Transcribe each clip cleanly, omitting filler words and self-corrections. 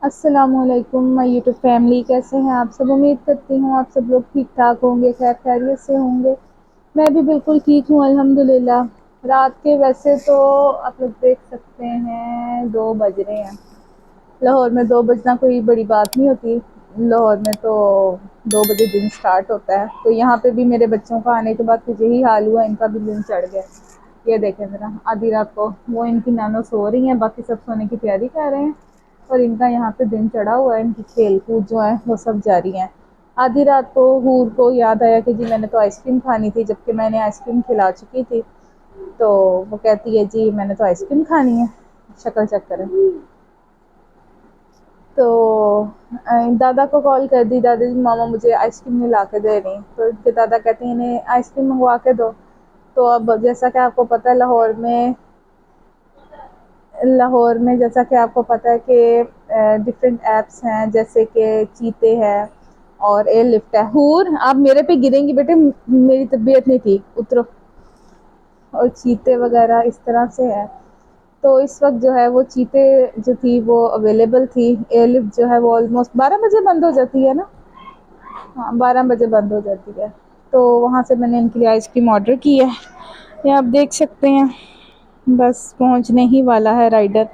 अस्सलामुअलैकुम my YouTube family, कैसे हैं आप सब। उम्मीद करती हूँ आप सब लोग ठीक ठाक होंगे, खैर खैरियत से होंगे। मैं भी बिल्कुल ठीक हूँ अल्हम्दुलिल्लाह। रात के वैसे तो आप लोग देख सकते हैं 2 बज रहे हैं। लाहौर में 2 बजना कोई बड़ी बात नहीं होती। लाहौर में तो 2 बजे दिन स्टार्ट होता है। तो यहाँ पे भी मेरे बच्चों का आने के बाद कुछ यही हाल हुआ, इनका भी दिन चढ़ गया। ये देखें ज़रा, आधी रात को वो इनकी नानो सो रही हैं, बाकी सब सोने की तैयारी कर रहे हैं और इनका यहाँ पे दिन चढ़ा हुआ है। इनकी खेल कूद जो है वो सब जारी है। आधी रात को हूर को याद आया कि जी मैंने तो आइसक्रीम खानी थी, जबकि मैंने आइसक्रीम खिला चुकी थी। तो वो कहती है जी मैंने तो आइसक्रीम खानी है। शक्ल चेक करें। तो दादा को कॉल कर दी, दादा जी मामा मुझे आइसक्रीम नहीं ला के दे रही। तो इनके दादा कहते हैं इन्हें आइसक्रीम मंगवा के दो। तो अब जैसा कि आपको पता है लाहौर में जैसा कि आपको पता है कि डिफरेंट ऐप्स हैं, जैसे कि चीते है और एयर लिफ्ट है। हूर आप मेरे पे गिरेंगी बेटे, मेरी तबीयत नहीं ठीक, उतरो। और चीते वगैरह इस तरह से है। तो इस वक्त जो है वो चीते जो थी वो अवेलेबल थी। एयर लिफ्ट जो है वो ऑलमोस्ट 12 बजे बंद हो जाती है ना। हाँ, 12 बजे बंद हो जाती है। तो वहाँ से मैंने इनके लिए आइसक्रीम ऑर्डर की है। ये आप देख सकते हैं, बस पहुँचने ही वाला है राइडर।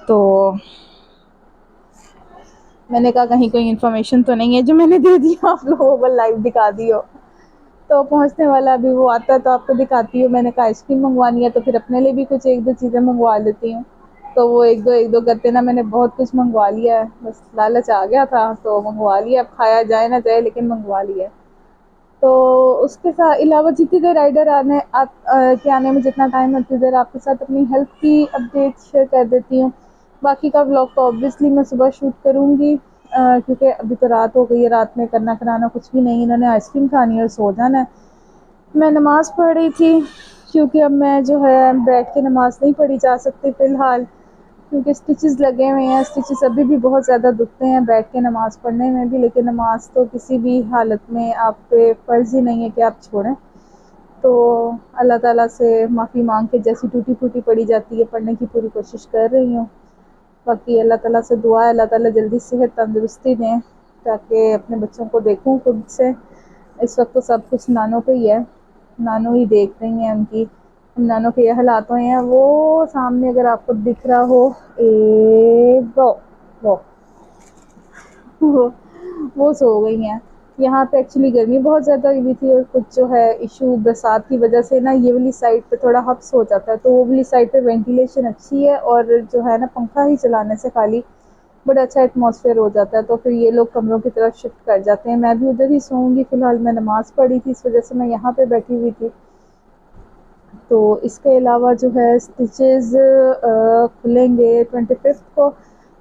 तो मैंने कहा कहीं कोई इन्फॉर्मेशन तो नहीं है जो मैंने दे दी आप लोगों को लाइव दिखा दी हो। तो पहुंचने वाला अभी वो आता है तो आपको दिखाती हूँ। मैंने कहा आइसक्रीम मंगवानी है तो फिर अपने लिए भी कुछ एक दो चीज़ें मंगवा लेती हूँ। तो वो एक दो करते ना मैंने बहुत कुछ मंगवा लिया है, बस लालच आ गया था तो मंगवा लिया। अब खाया जाए ना जाए लेकिन मंगवा लिया। तो उसके साथ अलावा जितनी देर राइडर के आने में जितना टाइम है उतनी देर आपके साथ अपनी हेल्थ की अपडेट शेयर कर देती हूँ। बाकी का व्लॉग तो ऑब्वियसली मैं सुबह शूट करूँगी, क्योंकि अभी तो रात हो गई है। रात में करना कराना कुछ भी नहीं, इन्होंने आइसक्रीम खानी है और सो जाना है। मैं नमाज़ पढ़ रही थी, क्योंकि अब मैं जो है बैठ के नमाज़ नहीं पढ़ी जा सकती फ़िलहाल, क्योंकि स्टिचेस लगे हुए हैं। स्टिचेस अभी भी बहुत ज़्यादा दुखते हैं बैठ के नमाज़ पढ़ने में भी, लेकिन नमाज़ तो किसी भी हालत में आप पे फ़र्ज़ ही नहीं है कि आप छोड़ें। तो अल्लाह ताला से माफ़ी मांग के जैसी टूटी फूटी पड़ी जाती है पढ़ने की पूरी कोशिश कर रही हूँ। बाकी अल्लाह ताला से दुआ है अल्लाह ताला जल्दी सेहत तंदुरुस्ती दें, ताकि अपने बच्चों को देखूँ खुद से। इस वक्त तो सब कुछ नानों पे ही है, नानू ही देख रही हैं उनकी। नानों के ये हालात हुए हैं। वो सामने अगर आपको दिख रहा हो, ए वो वो वो सो गई हैं। यहाँ पे एक्चुअली गर्मी बहुत ज़्यादा हुई थी और कुछ जो है इशू बरसात की वजह से ना ये वाली साइड पे थोड़ा हब्स हो जाता है। तो वो वाली साइड पे वेंटिलेशन अच्छी है और जो है ना पंखा ही चलाने से खाली बड़ा अच्छा एटमॉस्फेयर हो जाता है। तो फिर ये लोग कमरों की तरफ शिफ्ट कर जाते हैं। मैं भी उधर ही सोऊंगी। फ़िलहाल मैं नमाज़ पढ़ी थी, इस वजह से मैं यहाँ पे बैठी हुई थी। तो इसके अलावा जो है स्टिचेस खुलेंगे 25 को।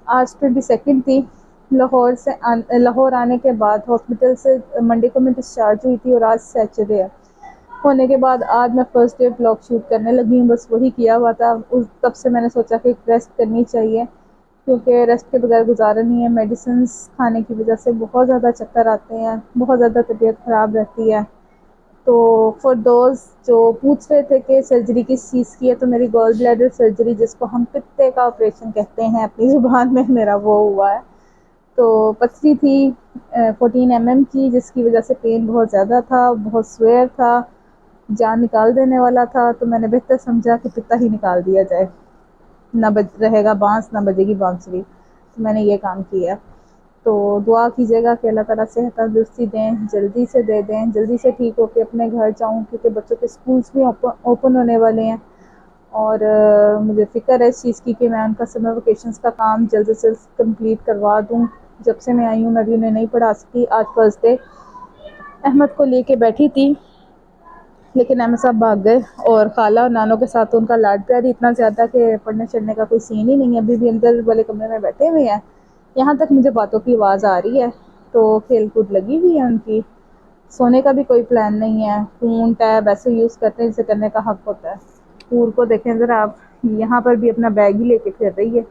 आज 22 थी। लाहौर आने के बाद हॉस्पिटल से मंडे को मैं डिस्चार्ज हुई थी और आज सैटरडे है। होने के बाद आज मैं फर्स्ट डे ब्लॉग शूट करने लगी हूँ। बस वही किया हुआ था उस तब से मैंने सोचा कि रेस्ट करनी चाहिए, क्योंकि रेस्ट के बगैर गुजारा नहीं है। मेडिसिन खाने की वजह से बहुत ज़्यादा चक्कर आते हैं, बहुत ज़्यादा तबीयत ख़राब रहती है। तो फॉर दोज जो पूछ रहे थे कि सर्जरी किस चीज़ की है, तो मेरी गॉल ब्लैडर सर्जरी, जिसको हम पित्ते का ऑपरेशन कहते हैं अपनी ज़ुबान में, मेरा वो हुआ है। तो पथरी थी 14 mm की, जिसकी वजह से पेन बहुत ज़्यादा था, बहुत स्वेयर था, जान निकाल देने वाला था। तो मैंने बेहतर समझा कि पित्ता ही निकाल दिया जाए, ना बज रहेगा बांस ना बजेगी बांसुरी। तो मैंने ये काम किया। तो दुआ कीजिएगा कि अल्लाह ताला सेहत तंदुरुस्ती दें, जल्दी से दे दें, जल्दी से ठीक होकर अपने घर जाऊँ, क्योंकि बच्चों के स्कूल्स भी ओपन होने वाले हैं। और मुझे फ़िक्र है इस चीज़ की कि मैं उनका समर वेकेशंस का काम जल्द से जल्द कंप्लीट करवा दूँ। जब से मैं आई हूँ मैं भी उन्हें नहीं पढ़ा सकी। आज फर्स्ट डे अहमद को लेके बैठी थी, लेकिन अहमद साहब भाग गए और खाला और नानों के साथ उनका लाड प्यार ही इतना ज़्यादा कि पढ़ने चढ़ने का कोई सीन ही नहीं है। अभी भी अंदर वाले कमरे में बैठे हुए हैं। यहाँ तक मुझे बातों की आवाज़ आ रही है। तो खेल कूद लगी हुई है उनकी। सोने का भी कोई प्लान नहीं है। फ़ोन टैब ऐसे यूज़ करते हैं जिसे करने का हक होता है। टूर को देखें ज़रा आप, यहाँ पर भी अपना बैग ही लेके फिर रही है,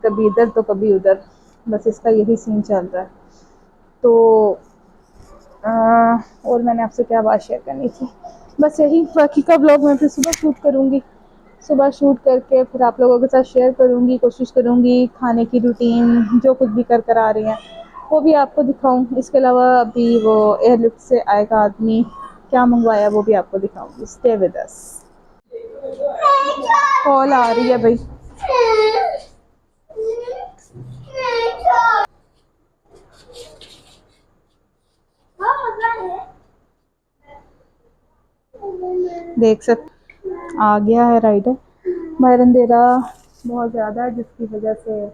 कभी इधर तो कभी उधर। बस इसका यही सीन चल रहा है। तो और मैंने आपसे क्या बात शेयर करनी थी, बस यही। बाकी का ब्लॉग मैं फिर सुबह शूट करूँगी। सुबह शूट करके फिर आप लोगों के साथ शेयर करूँगी, कोशिश करूँगी खाने की रूटीन जो कुछ भी कर आ रही हैं वो भी आपको दिखाऊँ। इसके अलावा अभी वो एयरलिफ्ट से आएगा आदमी, क्या मंगवाया वो भी आपको दिखाऊँगी। Stay with us. कॉल आ रही है भाई। देख सकते आ गया है राइडर। बाहर अंधेरा बहुत ज़्यादा है जिसकी वजह से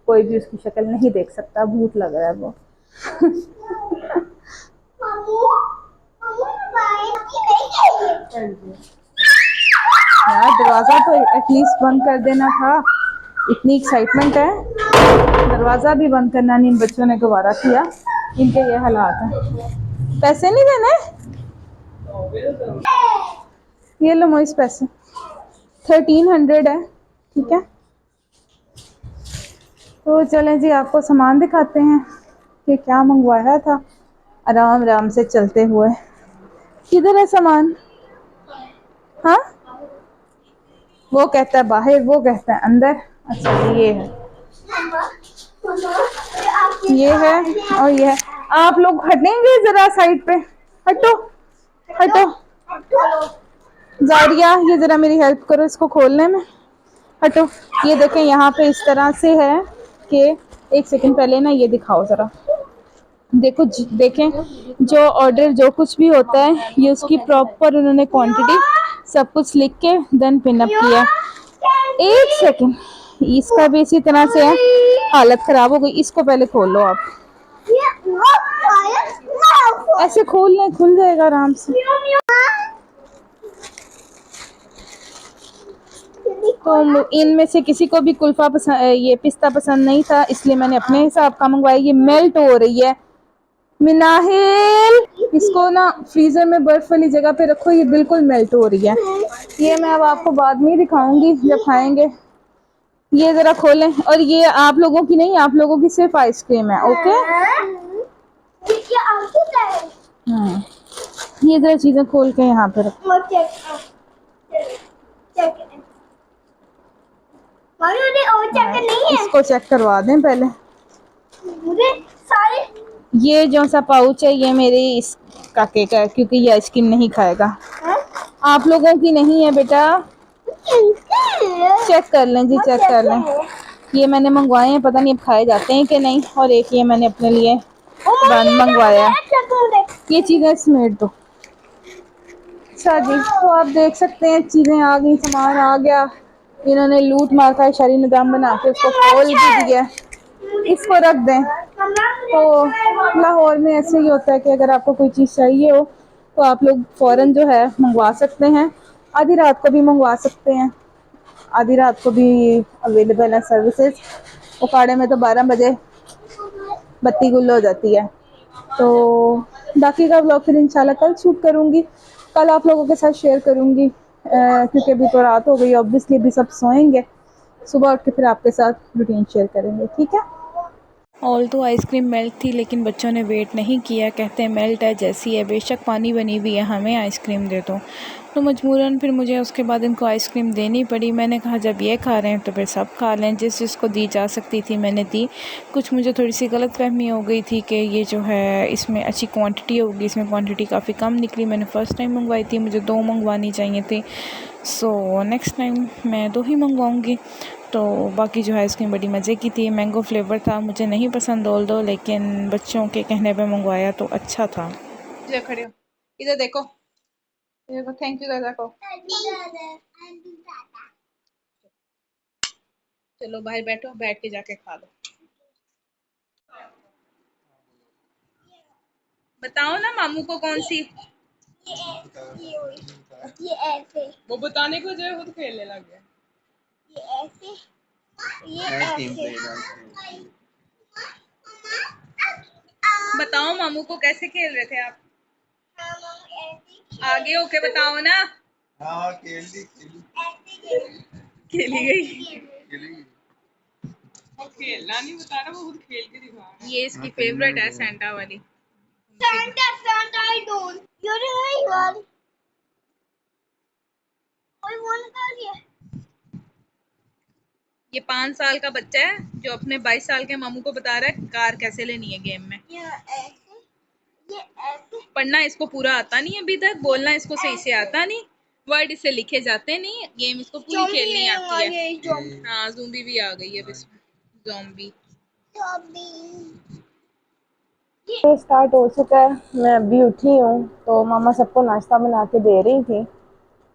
कोई भी उसकी शक्ल नहीं देख सकता, भूत लग रहा है वो। यार दरवाज़ा तो एटलीस्ट बंद कर देना था, इतनी एक्साइटमेंट है, दरवाज़ा भी बंद करना नहीं इन बच्चों ने दोबारा किया। इनके ये हालात हैं। पैसे नहीं देने, ये लो मोइस पैसे 1300 है, ठीक है। तो चलें जी आपको सामान दिखाते हैं कि क्या मंगवाया था, आराम आराम से चलते हुए। किधर है सामान? हाँ, वो कहता है बाहर, वो कहता है अंदर। अच्छा ये है और ये है। आप लोग हटेंगे जरा साइड पे, हटो हटो। जारिया ये जरा मेरी हेल्प करो इसको खोलने में, हटो। ये देखें यहाँ पे इस तरह से है कि एक सेकंड पहले ना ये दिखाओ जरा, देखो देखें जो ऑर्डर जो कुछ भी होता है ये उसकी प्रॉपर उन्होंने क्वांटिटी सब कुछ लिख के देन पिन अप किया। एक सेकंड, इसका भी इसी तरह से है, हालत खराब हो गई। इसको पहले खोल लो आप, ऐसे खोल लें खुल जाएगा आराम से। तो इनमें से किसी को भी कुल्फा पसंद, ये पिस्ता पसंद नहीं था, इसलिए मैंने अपने हिसाब का मंगवाया। ये मेल्ट हो रही है मिनाहिल, इसको ना फ्रीजर में बर्फ वाली जगह पे रखो, ये बिल्कुल मेल्ट हो रही है। ये मैं अब आपको बाद में ही दिखाऊंगी जब खाएंगे। ये जरा खोलें, और ये आप लोगों की नहीं, आप लोगों की सिर्फ आइसक्रीम है, ओके। हाँ, ये जरा चीजें खोल के यहाँ पे रखो। इसको चेक करवा दें पहले। मुझे सारे ये जो सा पाउच है ये मेरे इस काके का है क्योंकि ये आइसक्रीम नहीं खाएगा। आप लोगों की नहीं है बेटा, चेक कर लें जी, चेक कर लें। ये मैंने मंगवाए हैं, पता नहीं अब खाए जाते हैं कि नहीं। और एक ये मैंने अपने लिए बन मंगवाया। ये चीज़ें समेट दो। अच्छा जी, तो आप देख सकते हैं चीज़ें आ गई, सामान आ गया। इन्होंने लूट मार का इशारी निजाम बना के उसको खोल भी दिया। इसको रख दें। तो लाहौर में ऐसे ही होता है कि अगर आपको कोई चीज़ चाहिए हो तो आप लोग फ़ौरन जो है मंगवा सकते हैं। आधी रात को भी मंगवा सकते हैं, आधी रात को भी अवेलेबल है सर्विसेज। उकाड़े में तो 12 बजे बत्ती गुल हो जाती है। तो बाकी का व्लॉग फिर इंशाल्लाह कल शूट करूँगी, कल आप लोगों के साथ शेयर करूँगी, क्योंकि अभी तो रात हो गई, ऑब्वियसली अभी सब सोएंगे। सुबह उठ के फिर आपके साथ रूटीन शेयर करेंगे, ठीक है। ऑल तो आइसक्रीम मेल्ट थी लेकिन बच्चों ने वेट नहीं किया, कहते हैं मेल्ट है जैसी है, बेशक पानी बनी हुई है, हमें आइसक्रीम दे दो। तो मजबूरन फिर मुझे उसके बाद इनको आइसक्रीम देनी पड़ी। मैंने कहा जब ये खा रहे हैं तो फिर सब खा लें, जिसको दी जा सकती थी मैंने दी। कुछ मुझे थोड़ी सी गलतफहमी हो गई थी कि ये जो है इसमें अच्छी क्वांटिटी होगी, इसमें क्वांटिटी काफ़ी कम निकली। मैंने फ़र्स्ट टाइम मंगवाई थी, मुझे 2 मंगवानी चाहिए थी। सो नेक्स्ट टाइम मैं 2 ही मंगवाऊँगी। तो बाकी जो है आइसक्रीम बड़ी मज़े की थी, मैंगो फ्लेवर था, मुझे नहीं पसंद ऑल दो, लेकिन बच्चों के कहने पे मंगवाया तो अच्छा था। इधर खड़े हो, इधर देखो, थैंक यू दादा को। चलो बाहर बैठो, बैठ के जाके खा लो। बताओ ना मामू को कौन सी, ये ऐसे, वो बताने को जो खुद खेलने लग गया। ये ऐसे, ये ऐसे। बताओ मामू को कैसे खेल रहे थे आप, आगे होके बताओ ना। हाँ खेली गई। वो खेलना नहीं बता रहा, वो खुद खेल के दिखा रहा है। ये इसकी फेवरेट है सेंटा वाली। Santa I don't, you're the one. ये 5 साल का बच्चा है जो अपने 22 साल के मामू को बता रहा है कार कैसे लेनी है गेम में। पढ़ना इसको पूरा आता नहीं अभी तक, बोलना इसको सही से आता नहीं, वर्ड इससे लिखे जाते नहीं, गेम इसको पूरी खेलनी आती है। हाँ ज़ूम्बी भी आ गई है अब इसमें, ज़ॉम्बी। तो स्टार्ट हो चुका है, मैं अभी उठी हूँ तो मामा सबको नाश्ता बना के दे रही थी।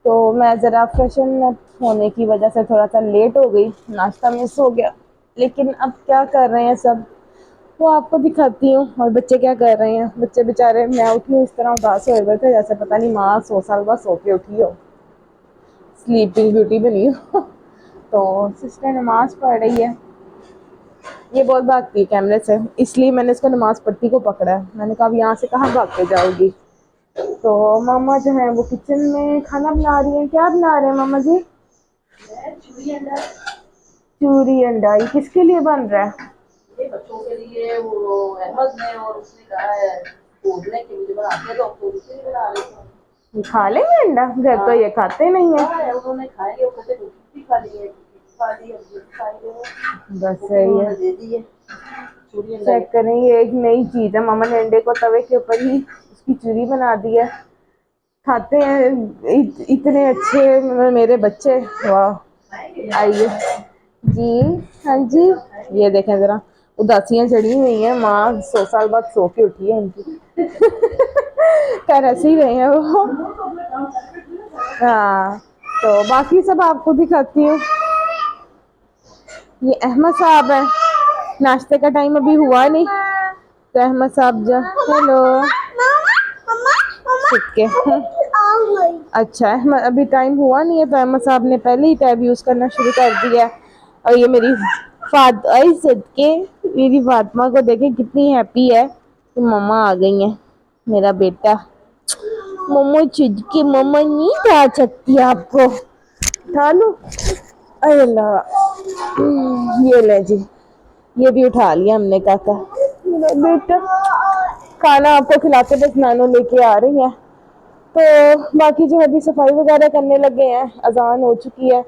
तो मैं ज़रा फ्रेशन अप होने की वजह से थोड़ा सा लेट हो गई, नाश्ता मिस हो गया। लेकिन अब क्या कर रहे हैं सब वो आपको दिखाती हूँ। और बच्चे क्या कर रहे हैं, बच्चे बेचारे, मैं उठी हूँ इस तरह उदास हुए हुए थे जैसे पता नहीं माँ 100 साल बाद सो के उठी हो, स्लीपिंग ब्यूटी बनी हो। तो सिस्टर नमाज पढ़ रही है, ये बहुत भागती है कैमरे से, इसलिए मैंने इसको नमाज पढ़ती को पकड़ा है। मैंने कहा अब यहाँ से कहाँ भाग के जाओगी। तो मामा जो है वो किचन में खाना बना रही है। क्या बना रहे हैं मामा जी? चूरी अंडा। ये किसके लिए बन रहा है? ये बच्चों के लिए, वो अहमद ने और उसने कहा है खोदने के लिए बना के, तो उसके बना रही हूँ। ये खा लेंगे अंडा? घर तो ये खाते नहीं है। उन्होंने खाएंगे, वो कहते रोटी खा ली है, बस सही है, दे दी है। चेक करें, ये एक नई चीज है, मामा ने अंडे को तवे के ऊपर ही उसकी चूरी बना दी है। खाते हैं इतने अच्छे मेरे बच्चे, वाह। आइए जी, हाँ जी। ये देखें जरा, उदासियां चढ़ी हुई हैं, माँ 100 साल बाद सो के उठी है उनकी। कर ऐसे ही रहे हैं वो। हाँ, तो बाकी सब आपको दिखाती हूँ। ये अहमद साहब है, नाश्ते का टाइम अभी हुआ नहीं तो अहमद साहब जो, हेलो के अच्छा अहमद, अभी टाइम हुआ नहीं है तो अहमद साहब ने पहले ही टैब यूज़ करना शुरू कर दिया। और ये मेरी मेरी फातिमा को देखे कितनी हैप्पी है कि मम्मा आ गई है। मेरा बेटा मम्मा चिड़की, मम्मा नहीं खा सकती आपको, उठा लो। अल्लाह, ये ले जी, ये भी उठा लिया हमने। काका मेरा बेटा खाना आपको खिलाते बस नानो लेके आ रही है। तो बाकी जो अभी सफाई वगैरह करने लगे हैं, अजान हो चुकी है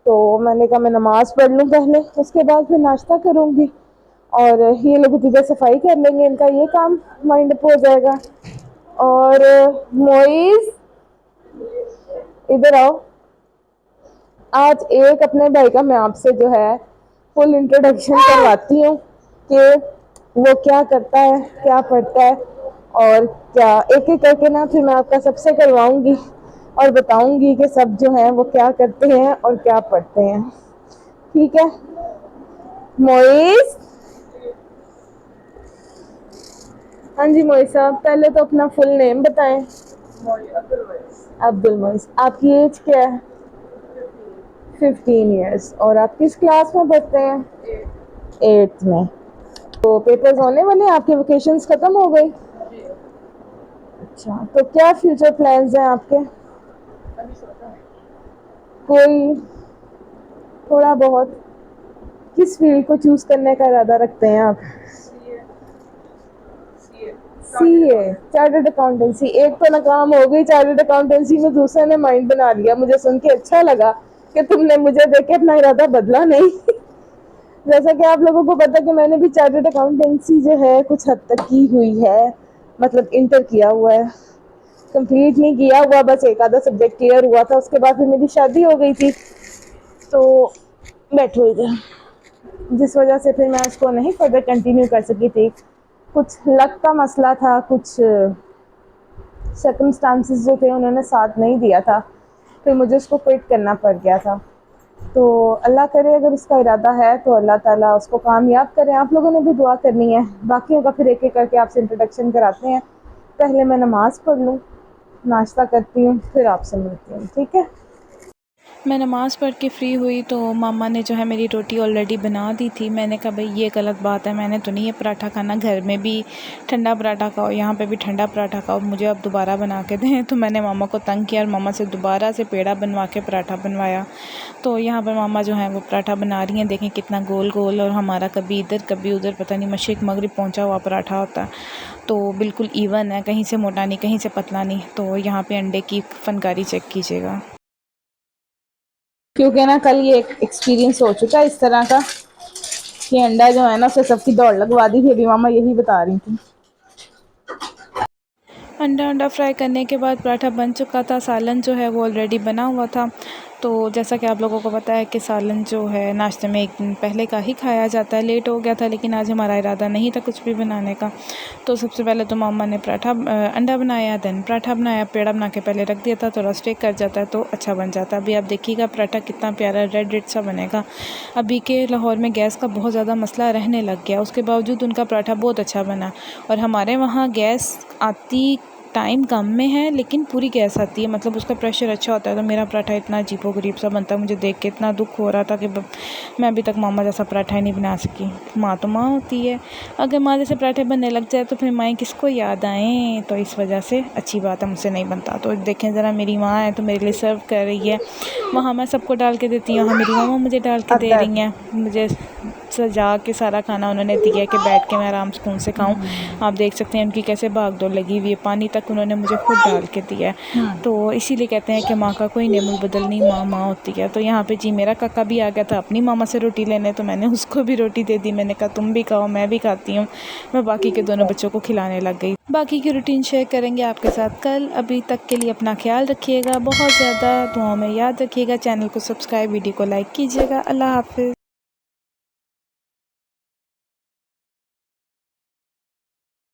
तो मैंने कहा मैं नमाज पढ़ लूँ पहले, उसके बाद फिर नाश्ता करूँगी। और ये लोग इधर सफाई कर लेंगे, इनका ये काम माइंड अप हो जाएगा। और मोइज इधर आओ। आज एक अपने भाई का मैं आपसे जो है फुल इंट्रोडक्शन करवाती हूँ कि वो क्या करता है, क्या पढ़ता है और क्या, एक एक करके ना फिर मैं आपका सबसे करवाऊंगी और बताऊंगी कि सब जो है वो क्या करते हैं और क्या पढ़ते हैं। ठीक है मोइज? हाँ जी मोइज साहब, पहले तो अपना फुल नेम बताएं। अब्दुल मोइज। आपकी एज क्या है? 15 ईयर्स। और आप किस क्लास में पढ़ते हैं? 8th में। तो पेपर्स होने वाले हैं आपके, वेकेशंस खत्म हो गई? अच्छा, तो क्या फ्यूचर प्लान्स हैं आपके? कोई थोड़ा बहुत? किस फील्ड को चूज करने का इरादा रखते हैं आप? CA, chartered accountancy. एक तो नाकाम हो गई चार्टर्ड अकाउंटेंसी में, दूसरे ने माइंड बना लिया। मुझे सुन के अच्छा लगा कि तुमने मुझे देख के अपना इरादा बदला नहीं। जैसा कि आप लोगों को पता कि मैंने भी चार्टर्ड अकाउंटेंसी जो है कुछ हद तक की हुई है, मतलब इंटर किया हुआ है, कंप्लीट नहीं किया हुआ, बस एक आधा सब्जेक्ट क्लियर हुआ था। उसके बाद फिर मेरी शादी हो गई थी तो बैठो इधर, जिस वजह से फिर मैं उसको नहीं फर्दर कंटिन्यू कर सकी थी। कुछ लक का मसला था, कुछ सर्कमस्टांसेस जो थे उन्होंने साथ नहीं दिया था, फिर मुझे उसको क्विट करना पड़ गया था। तो अल्लाह करे अगर उसका इरादा है तो अल्लाह ताला उसको कामयाब करें। आप लोगों ने भी दुआ करनी है। बाकियों का फिर एक एक करके आपसे इंट्रोडक्शन कराते हैं। पहले मैं नमाज़ पढ़ लूँ, नाश्ता करती हूँ, फिर आपसे मिलती हूँ, ठीक है? मैं नमाज़ पढ़ के फ़्री हुई तो मामा ने जो है मेरी रोटी ऑलरेडी बना दी थी। मैंने कहा भाई ये गलत बात है, मैंने तो नहीं ये पराठा खाना, घर में भी ठंडा पराठा खाओ, यहाँ पे भी ठंडा पराठा खाओ, मुझे अब दोबारा बना के दें। तो मैंने मामा को तंग किया और मामा से दोबारा से पेड़ा बनवा के पराठा बनवाया। तो यहाँ पर मामा जो है वो पराठा बना रही हैं, देखें कितना गोल गोल, और हमारा कभी इधर कभी उधर, पता नहीं मशरिक़ मगरिब पहुँचा हुआ पराठा होता है। तो बिल्कुल इवन है, कहीं से मोटा नहीं कहीं से पतला नहीं। तो यहाँ पर अंडे की फनकारी चेक कीजिएगा। क्योंकि ना कल ये एक्सपीरियंस हो चुका है इस तरह का कि अंडा जो है ना उसे सबकी दौड़ लगवा दी थी। अभी मामा यही बता रही थी। अंडा फ्राई करने के बाद पराठा बन चुका था। सालन जो है वो ऑलरेडी बना हुआ था। तो जैसा कि आप लोगों को पता है कि सालन जो है नाश्ते में एक दिन पहले का ही खाया जाता है। लेट हो गया था लेकिन आज हमारा इरादा नहीं था कुछ भी बनाने का। तो सबसे पहले तो मामा ने अंडा बनाया, देन पराठा बनाया। पेड़ा बना के पहले रख दिया था, थोड़ा स्टेक कर जाता है तो अच्छा बन जाता है। अभी आप देखिएगा पराठा कितना प्यारा रेड रेड सा बनेगा। अभी के लाहौर में गैस का बहुत ज़्यादा मसला रहने लग गया, उसके बावजूद उनका पराठा बहुत अच्छा बना। और हमारे वहाँ गैस आती टाइम कम में है लेकिन पूरी गैस आती है, मतलब उसका प्रेशर अच्छा होता है। तो मेरा पराठा इतना अजीबोगरीब सा बनता है, मुझे देख के इतना दुख हो रहा था कि मैं अभी तक मामा जैसा पराठा ही नहीं बना सकी। माँ तो माँ होती है, अगर माँ जैसे पराठे बनने लग जाए तो फिर माएँ किसको याद आएँ। तो इस वजह से अच्छी बात है, मुझसे नहीं बनता। तो देखें ज़रा, मेरी माँ है तो मेरे लिए सर्व कर रही है। वहाँ मैं सबको डाल के देती हूँ, यहाँ मेरी मामा मुझे डाल के दे रही हैं। मुझे सजा के सारा खाना उन्होंने दिया कि बैठ के मैं आराम सुकून से खाऊं। आप देख सकते हैं उनकी कैसे भागदौड़ लगी हुई है, पानी तक उन्होंने मुझे खुद डाल के दिया है। तो इसीलिए कहते हैं कि माँ का कोई नेमुल बदल नहीं, माँ माँ होती है। तो यहाँ पे जी मेरा काका भी आ गया था अपनी मामा से रोटी लेने, तो मैंने उसको भी रोटी दे दी। मैंने कहा तुम भी खाओ, मैं भी खाती हूँ। मैं बाकी के दोनों बच्चों को खिलाने लग गई। बाकी की रूटीन शेयर करेंगे आपके साथ कल। अभी तक के लिए अपना ख्याल रखिएगा, बहुत ज़्यादा दुआओं में याद रखिएगा। चैनल को सब्सक्राइब, वीडियो को लाइक कीजिएगा। अल्लाह हाफ़िज़।